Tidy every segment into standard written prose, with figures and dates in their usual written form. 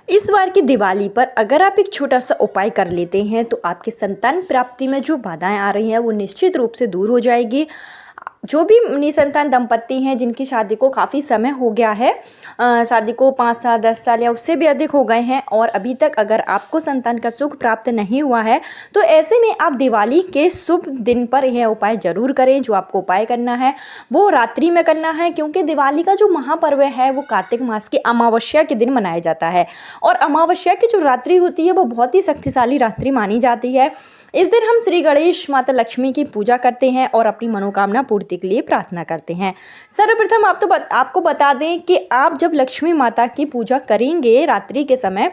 इस बार की दिवाली पर अगर आप एक छोटा सा उपाय कर लेते हैं तो आपके संतान प्राप्ति में जो बाधाएं आ रही हैं वो निश्चित रूप से दूर हो जाएगी। जो भी निसंतान दंपत्ति हैं जिनकी शादी को काफ़ी समय हो गया है, शादी को 5 साल 10 साल या उससे भी अधिक हो गए हैं और अभी तक अगर आपको संतान का सुख प्राप्त नहीं हुआ है तो ऐसे में आप दिवाली के शुभ दिन पर यह उपाय जरूर करें। जो आपको उपाय करना है वो रात्रि में करना है, क्योंकि दिवाली का जो महापर्व है वो कार्तिक मास की अमावस्या के दिन मनाया जाता है और अमावस्या की जो रात्रि होती है वो बहुत ही शक्तिशाली रात्रि मानी जाती है। इस दिन हम श्री गणेश माता लक्ष्मी की पूजा करते हैं और अपनी मनोकामना पूर्ति के लिए प्रार्थना करते हैं। सर्वप्रथम आपको बता दें कि आप जब लक्ष्मी माता की पूजा करेंगे रात्रि के समय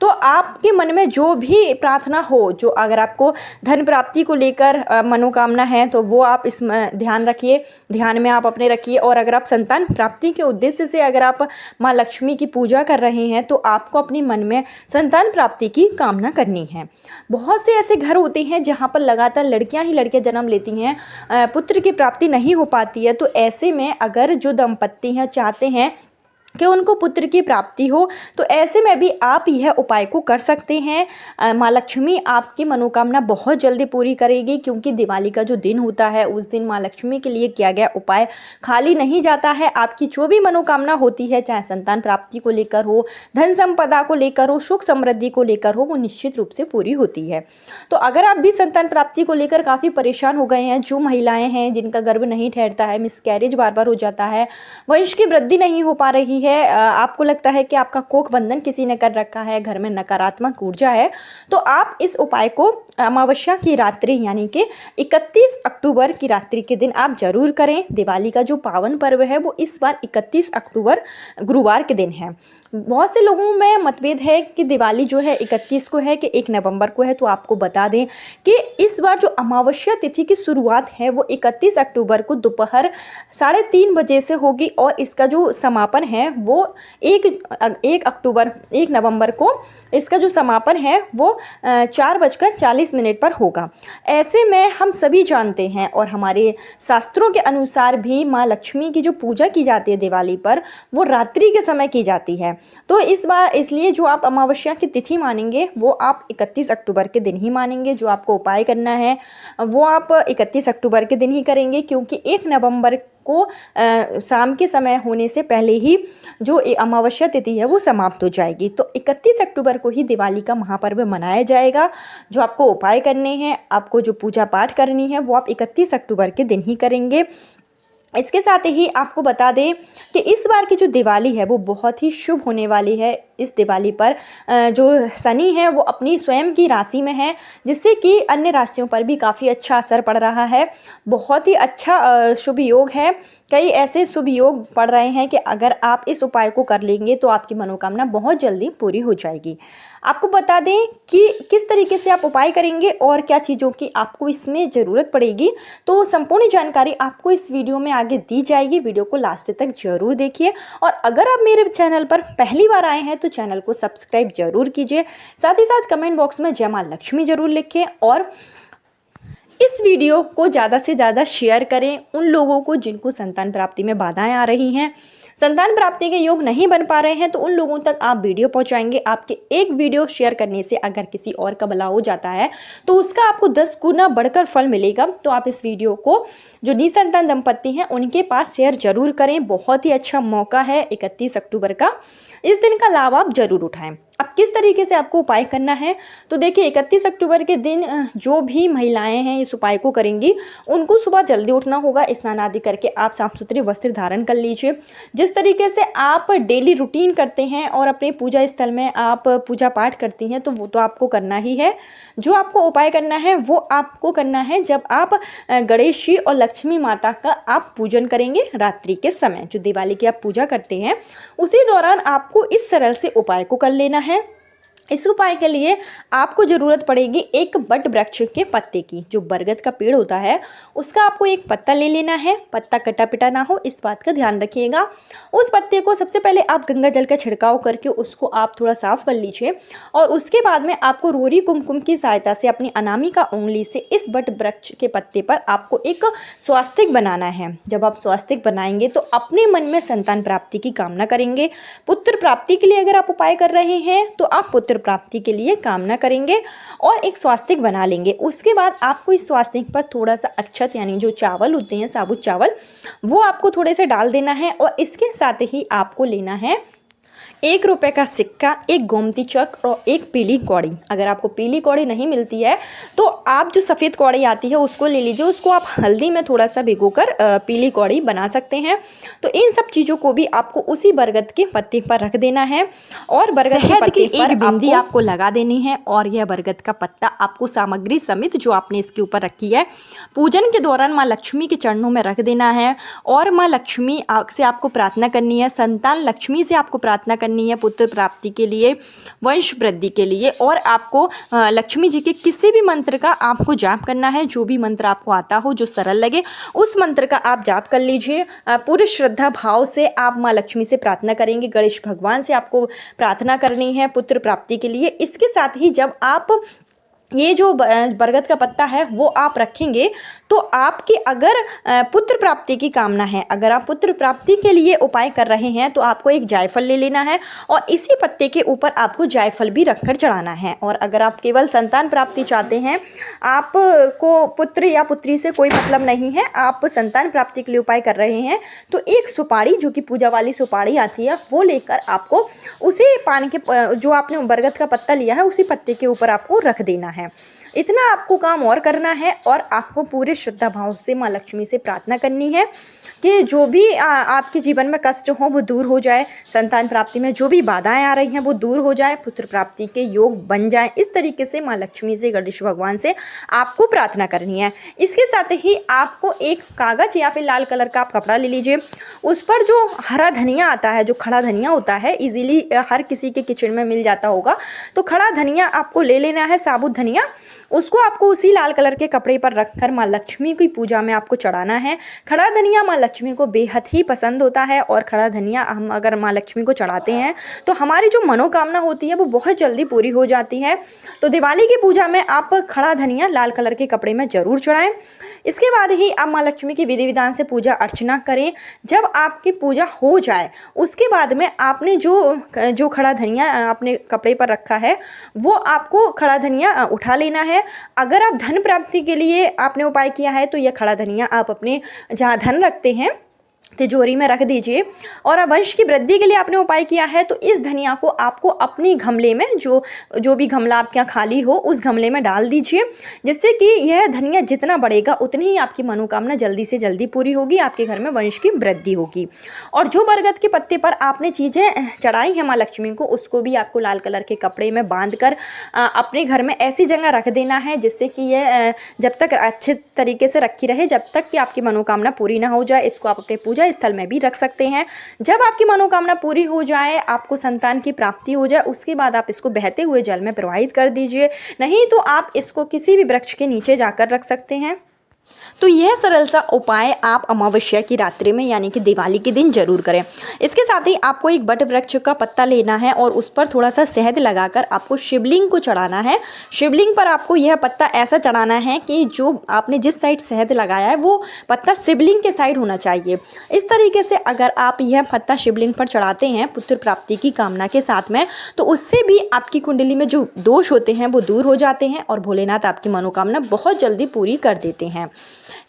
तो आपके मन में जो भी प्रार्थना हो, जो अगर आपको धन प्राप्ति को लेकर मनोकामना है तो वो आप इसमें ध्यान रखिए, ध्यान में आप अपने रखिए। और अगर आप संतान प्राप्ति के उद्देश्य से अगर आप माँ लक्ष्मी की पूजा कर रहे हैं तो आपको अपने मन में संतान प्राप्ति की कामना करनी है। बहुत से ऐसे घर होते हैं जहाँ पर लगातार लड़कियां ही लड़कियां जन्म लेती हैं, पुत्र की प्राप्ति नहीं हो पाती है। तो ऐसे में अगर जो दंपत्ति हैं चाहते हैं कि उनको पुत्र की प्राप्ति हो तो ऐसे में भी आप यह उपाय को कर सकते हैं। माँ लक्ष्मी आपकी मनोकामना बहुत जल्दी पूरी करेगी, क्योंकि दिवाली का जो दिन होता है उस दिन माँ लक्ष्मी के लिए किया गया उपाय खाली नहीं जाता है। आपकी जो भी मनोकामना होती है, चाहे संतान प्राप्ति को लेकर हो, धन संपदा को लेकर हो, सुख समृद्धि को लेकर हो, वो निश्चित रूप से पूरी होती है। तो अगर आप भी संतान प्राप्ति को लेकर काफ़ी परेशान हो गए हैं, जो महिलाएं हैं जिनका गर्भ नहीं ठहरता है, मिसकैरेज बार बार हो जाता है, वंश की वृद्धि नहीं हो पा रही है, आपको लगता है कि आपका कोख बंधन किसी ने कर रखा है, घर में नकारात्मक ऊर्जा है, तो आप इस उपाय को अमावस्या की रात्रि यानी कि 31 अक्टूबर की रात्रि के दिन आप जरूर करें। दिवाली का जो पावन पर्व है वो इस बार 31 अक्टूबर गुरुवार के दिन है। बहुत से लोगों में मतभेद है कि दिवाली जो है 31 को है कि 1 नवंबर को है। तो आपको बता दें कि इस बार जो अमावस्या तिथि की शुरुआत है वो 31 अक्टूबर को दोपहर 3:30 बजे से होगी और इसका जो समापन है वो 1 नवंबर को इसका जो समापन है वो 4:40 पर होगा। ऐसे में हम सभी जानते हैं और हमारे शास्त्रों के अनुसार भी माँ लक्ष्मी की जो पूजा की जाती है दिवाली पर वो रात्रि के समय की जाती है। तो इस बार इसलिए जो आप अमावस्या की तिथि मानेंगे वो आप 31 अक्टूबर के दिन ही मानेंगे। जो आपको उपाय करना है वो आप 31 अक्टूबर के दिन ही करेंगे, क्योंकि 1 नवंबर को शाम के समय होने से पहले ही जो अमावस्या तिथि है वो समाप्त हो जाएगी। तो 31 अक्टूबर को ही दिवाली का महापर्व मनाया जाएगा। जो आपको उपाय करने हैं, आपको जो पूजा पाठ करनी है वो आप 31 अक्टूबर के दिन ही करेंगे। इसके साथ ही आपको बता दें कि इस बार की जो दिवाली है वो बहुत ही शुभ होने वाली है। इस दिवाली पर जो शनि है वो अपनी स्वयं की राशि में है, जिससे कि अन्य राशियों पर भी काफ़ी अच्छा असर पड़ रहा है। बहुत ही अच्छा शुभ योग है। कई ऐसे शुभ योग पड़ रहे हैं कि अगर आप इस उपाय को कर लेंगे तो आपकी मनोकामना बहुत जल्दी पूरी हो जाएगी। आपको बता दें कि किस तरीके से आप उपाय करेंगे और क्या चीज़ों की आपको इसमें ज़रूरत पड़ेगी, तो संपूर्ण जानकारी आपको इस वीडियो में आगे दी जाएगी। वीडियो को लास्ट तक जरूर देखिए और अगर आप मेरे चैनल पर पहली बार आए हैं तो चैनल को सब्सक्राइब जरूर कीजिए। साथ ही साथ कमेंट बॉक्स में जय मां लक्ष्मी जरूर लिखें और इस वीडियो को ज़्यादा से ज़्यादा शेयर करें उन लोगों को जिनको संतान प्राप्ति में बाधाएं आ रही हैं, संतान प्राप्ति के योग नहीं बन पा रहे हैं, तो उन लोगों तक आप वीडियो पहुंचाएंगे। आपके एक वीडियो शेयर करने से अगर किसी और का भला हो जाता है तो उसका आपको 10 गुना बढ़कर फल मिलेगा। तो आप इस वीडियो को जो निसंतान दंपत्ति हैं उनके पास शेयर जरूर करें। बहुत ही अच्छा मौका है 31 अक्टूबर का, इस दिन का लाभ आप जरूर उठाएं। अब किस तरीके से आपको उपाय करना है, तो देखिए 31 अक्टूबर के दिन जो भी महिलाएं हैं इस उपाय को करेंगी उनको सुबह जल्दी उठना होगा। स्नान आदि करके आप साफ सुथरे वस्त्र धारण कर लीजिए। जिस तरीके से आप डेली रूटीन करते हैं और अपने पूजा स्थल में आप पूजा पाठ करती हैं तो वो तो आपको करना ही है। जो आपको उपाय करना है वो आपको करना है जब आप गणेश जी और लक्ष्मी माता का आप पूजन करेंगे रात्रि के समय। जो दिवाली की आप पूजा करते हैं उसी दौरान आपको इस सरल से उपाय को कर लेना है। इस उपाय के लिए आपको ज़रूरत पड़ेगी एक बट वृक्ष के पत्ते की। जो बरगद का पेड़ होता है उसका आपको एक पत्ता ले लेना है, पत्ता कटा पिटा ना हो, इस बात का ध्यान रखिएगा। उस पत्ते को सबसे पहले आप गंगा जल का छिड़काव करके उसको आप थोड़ा साफ कर लीजिए और उसके बाद में आपको रोरी कुमकुम की सहायता से अपनी अनामिका उंगली से इस बट वृक्ष के पत्ते पर आपको एक स्वास्तिक बनाना है। जब आप स्वास्तिक बनाएंगे तो अपने मन में संतान प्राप्ति की कामना करेंगे। पुत्र प्राप्ति के लिए अगर आप उपाय कर रहे हैं तो आप पुत्र प्राप्ति के लिए कामना करेंगे और एक स्वास्तिक बना लेंगे। उसके बाद आपको इस स्वास्तिक पर थोड़ा सा अक्षत यानी जो चावल होते हैं साबुत चावल वो आपको थोड़े से डाल देना है और इसके साथ ही आपको लेना है 1 रुपये का सिक्का, एक गोमती चक्र और एक पीली कौड़ी। अगर आपको पीली कौड़ी नहीं मिलती है तो आप जो सफ़ेद कौड़ी आती है उसको ले लीजिए, उसको आप हल्दी में थोड़ा सा भिगोकर पीली कौड़ी बना सकते हैं। तो इन सब चीज़ों को भी आपको उसी बरगद के पत्ते पर रख देना है और बरगद के पत्ते पर एक बिंदी आपको लगा देनी है और यह बरगद का पत्ता आपको सामग्री समेत जो आपने इसके ऊपर रखी है पूजन के दौरान माँ लक्ष्मी के चरणों में रख देना है और माँ लक्ष्मी से आपको प्रार्थना करनी है, संतान लक्ष्मी से आपको प्रार्थना करनी है पुत्र प्राप्ति के लिए, वंश वृद्धि के लिए। और आपको लक्ष्मी जी के किसी भी मंत्र का आपको जाप करना है, जो भी मंत्र आपको आता हो जो सरल लगे उस मंत्र का आप जाप कर लीजिए। पूरे श्रद्धा भाव से आप माँ लक्ष्मी से प्रार्थना करेंगे, गणेश भगवान से आपको प्रार्थना करनी है पुत्र प्राप्ति के लिए। इसके साथ ही जब आप ये जो बरगद का पत्ता है वो आप रखेंगे तो आपकी अगर पुत्र प्राप्ति की कामना है, अगर आप पुत्र प्राप्ति के लिए उपाय कर रहे हैं तो आपको एक जायफल ले लेना है और इसी पत्ते के ऊपर आपको जायफल भी रखकर चढ़ाना है। और अगर आप केवल संतान प्राप्ति चाहते हैं, आपको पुत्र या पुत्री से कोई मतलब नहीं है, आप संतान प्राप्ति के लिए उपाय कर रहे हैं, तो एक सुपारी जो कि पूजा वाली सुपारी आती है वो लेकर आपको उसी पान के जो आपने बरगद का पत्ता लिया है उसी पत्ते के ऊपर आपको रख देना है। इतना आपको काम और करना है और आपको पूरे श्रद्धा भाव से माँ लक्ष्मी से प्रार्थना करनी है कि जो भी आपके जीवन में कष्ट हो वो दूर हो जाए, संतान प्राप्ति में जो भी बाधाएं आ रही हैं वो दूर हो जाए, पुत्र प्राप्ति के योग बन जाए। इस तरीके से माँ लक्ष्मी से, गणेश भगवान से आपको प्रार्थना करनी है। इसके साथ ही आपको एक कागज़ या फिर लाल कलर का आप कपड़ा ले लीजिए, उस पर जो हरा धनिया आता है, जो खड़ा धनिया होता है, इजीली हर किसी के किचन में मिल जाता होगा, तो खड़ा धनिया आपको ले लेना है, साबुत धनिया। उसको आपको उसी लाल कलर के कपड़े पर रखकर माँ लक्ष्मी की पूजा में आपको चढ़ाना है। खड़ा धनिया माँ लक्ष्मी को बेहद ही पसंद होता है और खड़ा धनिया हम अगर माँ लक्ष्मी को चढ़ाते हैं तो हमारी जो मनोकामना होती है वो बहुत जल्दी पूरी हो जाती है। तो दिवाली की पूजा में आप खड़ा धनिया लाल कलर के कपड़े में ज़रूर चढ़ाएं। इसके बाद ही आप माँ लक्ष्मी की विधि विधान से पूजा अर्चना करें। जब आपकी पूजा हो जाए उसके बाद में आपने जो खड़ा धनिया आपने कपड़े पर रखा है वो आपको खड़ा धनिया उठा लेना है। अगर आप धन प्राप्ति के लिए आपने उपाय किया है तो यह खड़ा धनिया आप अपने जहाँ धन रखते हैं तिजोरी में रख दीजिए। और वंश की वृद्धि के लिए आपने उपाय किया है तो इस धनिया को आपको अपनी गमले में जो भी गमला आपके यहाँ खाली हो उस गमले में डाल दीजिए, जिससे कि यह धनिया जितना बढ़ेगा उतनी ही आपकी मनोकामना जल्दी से जल्दी पूरी होगी, आपके घर में वंश की वृद्धि होगी। और जो बरगद के पत्ते पर आपने चीज़ें चढ़ाई हैं माँ लक्ष्मी को, उसको भी आपको लाल कलर के कपड़े में बांध कर अपने घर में ऐसी जगह रख देना है जिससे कि यह जब तक अच्छे तरीके से रखी रहे, जब तक कि आपकी मनोकामना पूरी ना हो जाए। इसको आप अपने पूजा स्थल में भी रख सकते हैं। जब आपकी मनोकामना पूरी हो जाए, आपको संतान की प्राप्ति हो जाए, उसके बाद आप इसको बहते हुए जल में प्रवाहित कर दीजिए, नहीं तो आप इसको किसी भी वृक्ष के नीचे जाकर रख सकते हैं। तो यह सरल सा उपाय आप अमावस्या की रात्रि में यानी कि दिवाली के दिन जरूर करें। इसके साथ ही आपको एक बट वृक्ष का पत्ता लेना है और उस पर थोड़ा सा शहद लगाकर आपको शिवलिंग को चढ़ाना है। शिवलिंग पर आपको यह पत्ता ऐसा चढ़ाना है कि जो आपने जिस साइड शहद लगाया है वो पत्ता शिवलिंग के साइड होना चाहिए। इस तरीके से अगर आप यह पत्ता शिवलिंग पर चढ़ाते हैं पुत्र प्राप्ति की कामना के साथ में, तो उससे भी आपकी कुंडली में जो दोष होते हैं वो दूर हो जाते हैं और भोलेनाथ आपकी मनोकामना बहुत जल्दी पूरी कर देते हैं।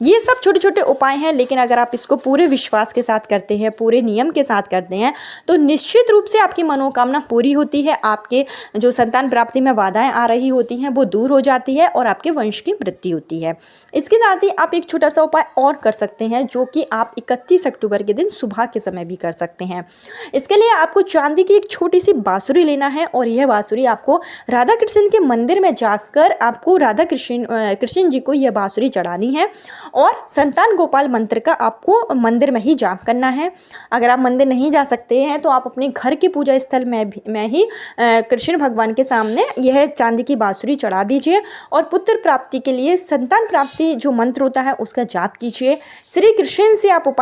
ये सब छोटे छोटे उपाय हैं, लेकिन अगर आप इसको पूरे विश्वास के साथ करते हैं, पूरे नियम के साथ करते हैं, तो निश्चित रूप से आपकी मनोकामना पूरी होती है। आपके जो संतान प्राप्ति में बाधाएं आ रही होती हैं वो दूर हो जाती है और आपके वंश की वृद्धि होती है। इसके साथ ही आप एक छोटा सा उपाय और कर सकते हैं जो कि आप 31 अक्टूबर के दिन सुबह के समय भी कर सकते हैं। इसके लिए आपको चांदी की एक छोटी सी बांसुरी लेना है और यह बांसुरी आपको राधा कृष्ण के मंदिर में जाकर आपको राधा कृष्ण जी को यह बांसुरी चढ़ानी हैं। और संतान गोपाल मंत्र का आपको मंदिर में ही जाप करना है। अगर आप मंदिर नहीं जा सकते हैं तो आप अपने घर के पूजा स्थल में ही कृष्ण भगवान के सामने यह चांदी की बांसुरी चढ़ा दीजिए और पुत्र प्राप्ति के लिए संतान प्राप्ति जो मंत्र होता है उसका जाप कीजिए। श्री कृष्ण से आप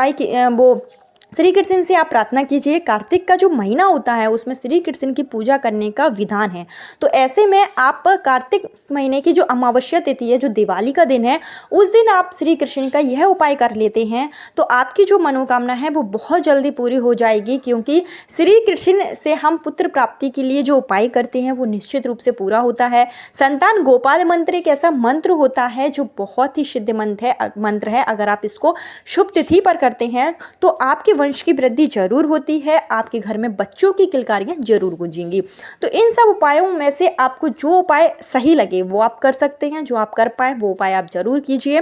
श्री कृष्ण से आप प्रार्थना कीजिए। कार्तिक का जो महीना होता है उसमें श्री कृष्ण की पूजा करने का विधान है। तो ऐसे में आप कार्तिक महीने की जो अमावस्या तिथि है, जो दिवाली का दिन है, उस दिन आप श्री कृष्ण का यह उपाय कर लेते हैं तो आपकी जो मनोकामना है वो बहुत जल्दी पूरी हो जाएगी। क्योंकि श्री कृष्ण से हम पुत्र प्राप्ति के लिए जो उपाय करते हैं वो निश्चित रूप से पूरा होता है। संतान गोपाल मंत्र एक ऐसा मंत्र होता है जो बहुत ही सिद्ध मंत्र है। अगर आप इसको शुभ तिथि पर करते हैं तो आपके वंश की वृद्धि जरूर होती है, आपके घर में बच्चों की किलकारियां जरूर गूंजेंगी। तो इन सब उपायों में से आपको जो उपाय सही लगे वो आप कर सकते हैं, जो आप कर पाए वो उपाय आप जरूर कीजिए।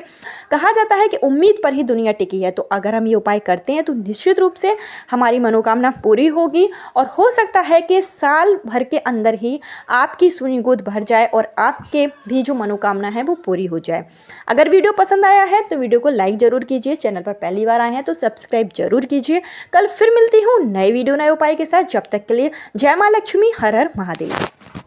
कहा जाता है कि उम्मीद पर ही दुनिया टिकी है, तो अगर हम ये उपाय करते हैं तो निश्चित रूप से हमारी मनोकामना पूरी होगी और हो सकता है कि साल भर के अंदर ही आपकी सुनी गोद भर जाए और आपके भी जो मनोकामना है वो पूरी हो जाए। अगर वीडियो पसंद आया है तो वीडियो को लाइक जरूर कीजिए, चैनल पर पहली बार आए हैं तो सब्सक्राइब जरूर कीजिए। कल फिर मिलती हूँ नए वीडियो नए उपाय के साथ। जब तक के लिए जय मां लक्ष्मी, हर हर महादेव।